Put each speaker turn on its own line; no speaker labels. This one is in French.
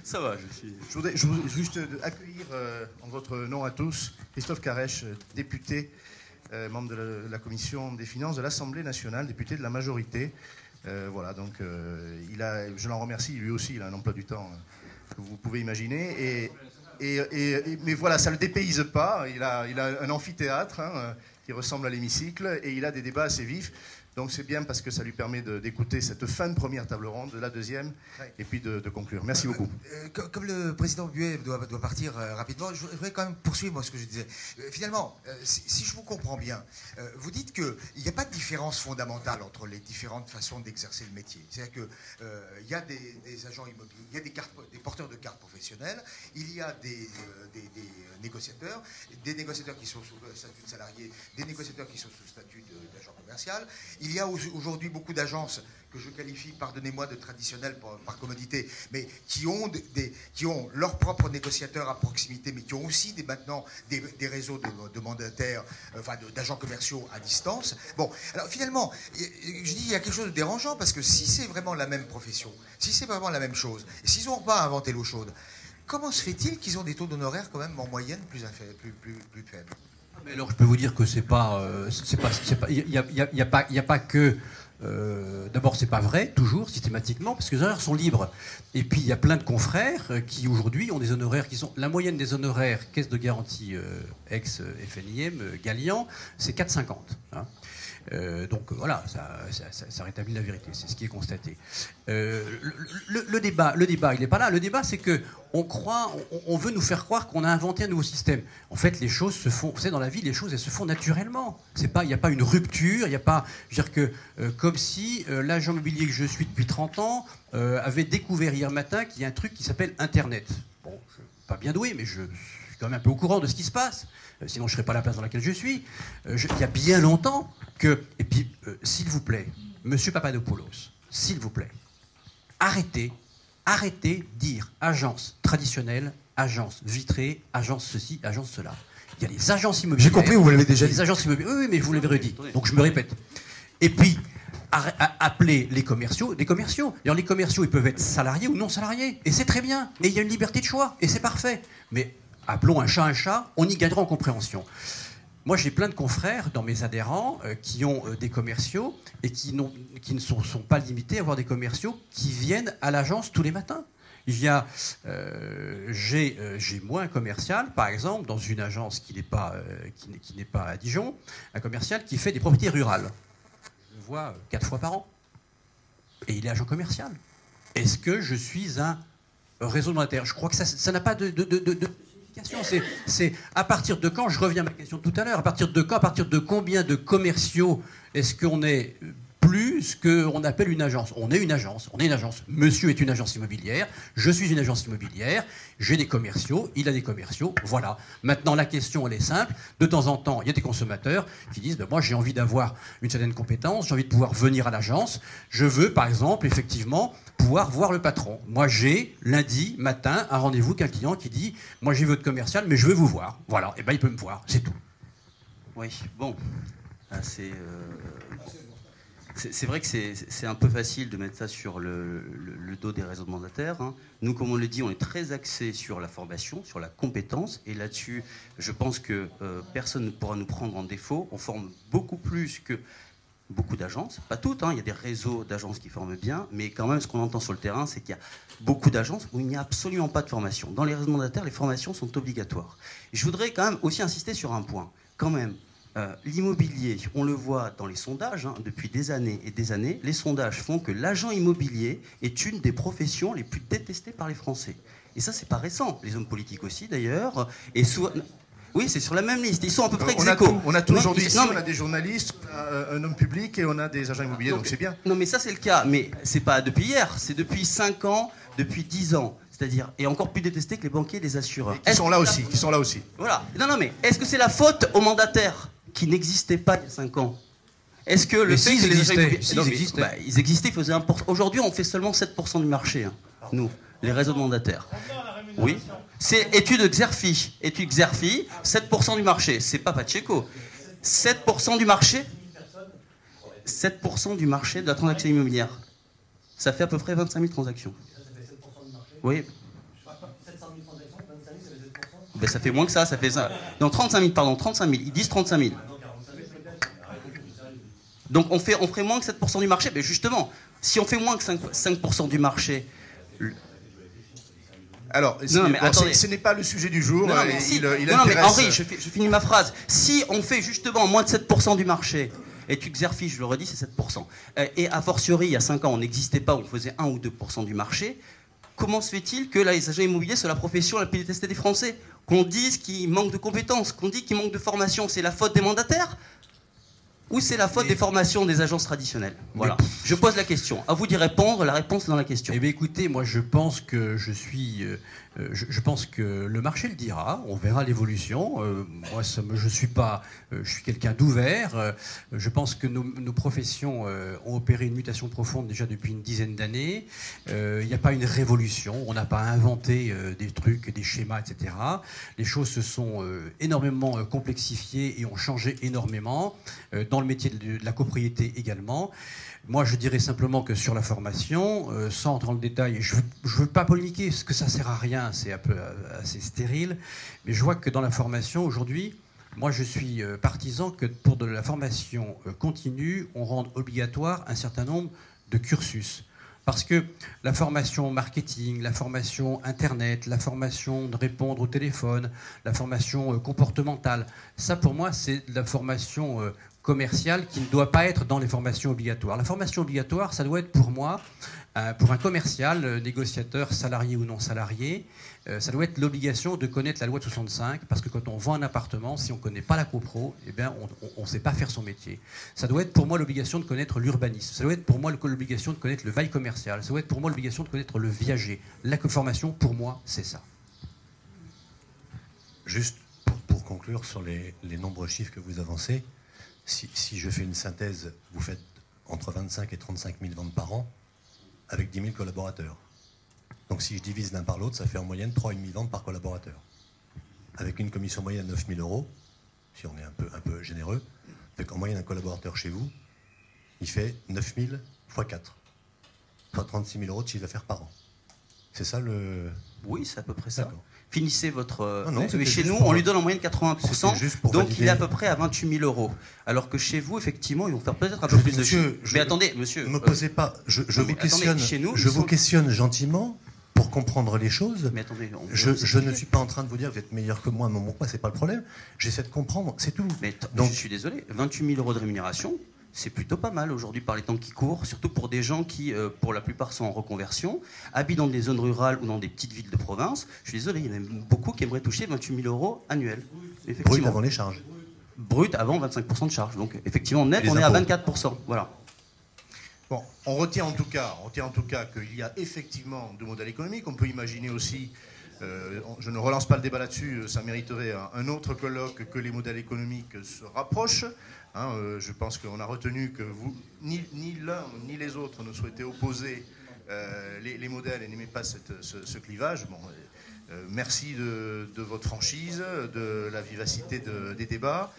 Ça va, je suis...
Je voudrais juste accueillir en votre nom à tous Christophe Carèche, député, membre de la commission des finances de l'Assemblée nationale, député de la majorité. Voilà, donc je l'en remercie, lui aussi, il a un emploi du temps que vous pouvez imaginer. Mais voilà, ça ne le dépayse pas, il a un amphithéâtre qui ressemble à l'hémicycle et il a des débats assez vifs. Donc c'est bien parce que ça lui permet d'écouter cette fin de première table ronde, de la deuxième, et puis de conclure. Merci beaucoup.
Comme le président Buet doit partir rapidement, je voudrais quand même poursuivre moi, ce que je disais. Finalement, si je vous comprends bien, vous dites qu'il n'y a pas de différence fondamentale entre les différentes façons d'exercer le métier. C'est-à-dire qu'il y a des agents immobiliers, il y a des porteurs de cartes professionnelles, il y a des négociateurs qui sont sous statut de salarié, des négociateurs qui sont sous statut d'agent commercial. Il y a aujourd'hui beaucoup d'agences que je qualifie, pardonnez-moi, de traditionnelles par commodité, mais qui ont leurs propres négociateurs à proximité, mais qui ont aussi maintenant des réseaux de mandataires, enfin d'agents commerciaux à distance. Bon, alors finalement, je dis il y a quelque chose de dérangeant, parce que si c'est vraiment la même profession, si c'est vraiment la même chose, et s'ils n'ont pas inventé l'eau chaude, comment se fait-il qu'ils ont des taux d'honoraires quand même en moyenne plus faibles?
Mais alors, je peux vous dire que il n'y a pas que. D'abord, c'est pas vrai, toujours, systématiquement, parce que les honoraires sont libres. Et puis, il y a plein de confrères qui, aujourd'hui, ont des honoraires qui sont. La moyenne des honoraires, caisse de garantie ex-FNIM, Gallian, c'est 4,50. Hein. Donc voilà, ça rétablit la vérité, c'est ce qui est constaté. Le débat, il n'est pas là. Le débat, c'est que on veut nous faire croire qu'on a inventé un nouveau système. En fait, les choses se font. Vous savez, dans la vie, les choses elles se font naturellement. Il n'y a pas une rupture. Il n'y a pas, je veux dire que comme si l'agent immobilier que je suis depuis 30 ans avait découvert hier matin qu'il y a un truc qui s'appelle Internet. Bon, je ne suis pas bien doué, mais je suis quand même un peu au courant de ce qui se passe. Sinon, je ne serais pas à la place dans laquelle je suis. Il y a bien longtemps que... Et puis, s'il vous plaît, Monsieur Papadopoulos, s'il vous plaît, arrêtez de dire agence traditionnelle, agence vitrée, agence ceci, agence cela. Il y a les agences immobilières...
J'ai compris, vous l'avez déjà dit.
Les agences immobilières, oui, mais je vous l'avez redit. Donc, je me répète. Et puis, appeler les commerciaux des commerciaux. D'ailleurs, les commerciaux, ils peuvent être salariés ou non salariés. Et c'est très bien. Et il y a une liberté de choix. Et c'est parfait. Mais... appelons un chat, on y gagnera en compréhension. Moi, j'ai plein de confrères dans mes adhérents qui ont des commerciaux et qui ne sont pas limités à avoir des commerciaux qui viennent à l'agence tous les matins. J'ai moi un commercial, par exemple, dans une agence qui n'est pas à Dijon, un commercial qui fait des propriétés rurales. Je le vois 4 fois par an. Et il est agent commercial. Est-ce que je suis un réseau de mandataires? Je crois que ça n'a pas de c'est à partir de quand, je reviens à ma question de tout à l'heure, à partir de quand, à partir de combien de commerciaux est-ce qu'on est plus qu'on appelle une agence? On est une agence. Monsieur est une agence immobilière, je suis une agence immobilière, j'ai des commerciaux, il a des commerciaux, voilà. Maintenant, la question, elle est simple. De temps en temps, il y a des consommateurs qui disent moi, j'ai envie d'avoir une certaine compétence, j'ai envie de pouvoir venir à l'agence, je veux, par exemple, effectivement, pouvoir voir le patron. Moi, j'ai, lundi matin, un rendez-vous qu'un client qui dit moi, j'ai votre commercial, mais je veux vous voir. Voilà, et bien, il peut me voir, c'est tout.
Oui, bon. C'est vrai que c'est un peu facile de mettre ça sur le dos des réseaux de mandataires. Hein. Nous, comme on le dit, on est très axé sur la formation, sur la compétence. Et là-dessus, je pense que personne ne pourra nous prendre en défaut. On forme beaucoup plus que beaucoup d'agences. Pas toutes, hein. Il y a des réseaux d'agences qui forment bien. Mais quand même, ce qu'on entend sur le terrain, c'est qu'il y a beaucoup d'agences où il n'y a absolument pas de formation. Dans les réseaux de mandataires, les formations sont obligatoires. Et je voudrais quand même aussi insister sur un point. Quand même, l'immobilier, on le voit dans les sondages, hein, depuis des années et des années, les sondages font que l'agent immobilier est une des professions les plus détestées par les Français. Et ça, c'est pas récent. Les hommes politiques aussi, d'ailleurs. Et oui, c'est sur la même liste. Ils sont à peu près ex-aequo.
On a tout aujourd'hui ici. On a des journalistes, on a un homme public et on a des agents immobiliers, donc c'est bien.
Non, mais ça, c'est le cas. Mais c'est pas depuis hier. C'est depuis 5 ans, depuis 10 ans. C'est-à-dire, et encore plus détesté que les banquiers et les assureurs.
Qui sont là aussi.
Voilà. Non, mais est-ce que c'est la faute aux mandataires qui n'existaient pas il y a 5 ans? Est-ce que le fait que les agents immobiliers... ils existaient, ils faisaient 1%. Aujourd'hui, on fait seulement 7% du marché, hein, nous, les réseaux de mandataires. Oui. C'est étude Xerfi. Étude Xerfi, 7% du marché. C'est pas Pacheco. 7% du marché 7% du marché de la transaction immobilière. Ça fait à peu près 25 000 transactions. Oui, Ben, ça fait moins que ça fait ça. Non, 35 000, pardon, 35 000. Ils disent 35 000. Donc on ferait moins que 7% du marché. Mais justement, si on fait moins que 5% du marché...
Alors, ce n'est pas le sujet du jour.
Non, mais, mais Henri, je finis ma phrase. Si on fait justement moins de 7% du marché, et tu Xerfi, je le redis, c'est 7%, et a fortiori, il y a 5 ans, on n'existait pas, on faisait 1 ou 2% du marché, comment se fait-il que les agents immobiliers soient la profession la plus détestée des Français? Qu'on dise qu'il manque de compétences, qu'on dise qu'il manque de formation, c'est la faute des mandataires? Ou c'est la faute des formations des agences traditionnelles? Voilà. Je pose la question. À vous d'y répondre. La réponse est dans la question.
Eh bien, écoutez, moi, je pense que je pense que le marché le dira. On verra l'évolution. Moi, je suis quelqu'un d'ouvert. Je pense que nos professions ont opéré une mutation profonde déjà depuis une dizaine d'années. Il n'y a pas une révolution. On n'a pas inventé des trucs, des schémas, etc. Les choses se sont énormément complexifiées et ont changé énormément. Dans le métier de la copropriété également. Moi, je dirais simplement que sur la formation, sans entrer dans le détail, je veux pas polémiquer, parce que ça sert à rien, c'est un peu assez stérile, mais je vois que dans la formation, aujourd'hui, moi, je suis partisan que pour de la formation continue, on rende obligatoire un certain nombre de cursus. Parce que la formation marketing, la formation Internet, la formation de répondre au téléphone, la formation comportementale, ça pour moi c'est de la formation commerciale qui ne doit pas être dans les formations obligatoires. La formation obligatoire, ça doit être pour moi, pour un commercial, négociateur, salarié ou non salarié, ça doit être l'obligation de connaître la loi de 65, parce que quand on vend un appartement, si on ne connaît pas la copro, eh bien, on ne sait pas faire son métier. Ça doit être pour moi l'obligation de connaître l'urbanisme, ça doit être pour moi l'obligation de connaître le bail commercial, ça doit être pour moi l'obligation de connaître le viager. La formation, pour moi, c'est ça.
Juste pour conclure sur les nombreux chiffres que vous avancez, si je fais une synthèse, vous faites entre 25 et 35 000 ventes par an avec 10 000 collaborateurs. Donc si je divise l'un par l'autre, ça fait en moyenne 3,5 ventes par collaborateur. Avec une commission moyenne de 9 000 €, si on est un peu généreux, fait qu'en moyenne un collaborateur chez vous, il fait 9 000 x 4, soit 36 000 € de chiffre d'affaires par an. C'est ça le...
Oui, c'est à peu près ça.
Finissez
votre... mais chez nous, on lui donne en moyenne 80%, donc il est à peu près à 28 000 €. Alors que chez vous, effectivement, ils vont faire peut-être un peu plus de chiffres. Mais attendez, monsieur...
Ne me posez pas... Je vous questionne gentiment pour comprendre les choses.
Mais attendez,
je ne suis pas en train de vous dire que vous êtes meilleur que moi, mais moi, c'est pas le problème. J'essaie de comprendre, c'est tout.
Mais donc, je suis désolé, 28 000 € de rémunération, c'est plutôt pas mal aujourd'hui par les temps qui courent, surtout pour des gens qui, pour la plupart, sont en reconversion, habitent dans des zones rurales ou dans des petites villes de province. Je suis désolé, il y en a beaucoup qui aimeraient toucher 28 000 € annuels.
Brut avant les charges.
Brut avant 25% de charges. Donc effectivement, net, on est à 24%. Voilà.
Bon, on retient en tout cas qu'il y a effectivement deux modèles économiques. On peut imaginer aussi, je ne relance pas le débat là-dessus, ça mériterait un autre colloque, que les modèles économiques se rapprochent. Je pense qu'on a retenu que vous, ni l'un ni les autres ne souhaitaient opposer les modèles et n'aimaient pas ce clivage. Bon, merci de votre franchise, de la vivacité des débats.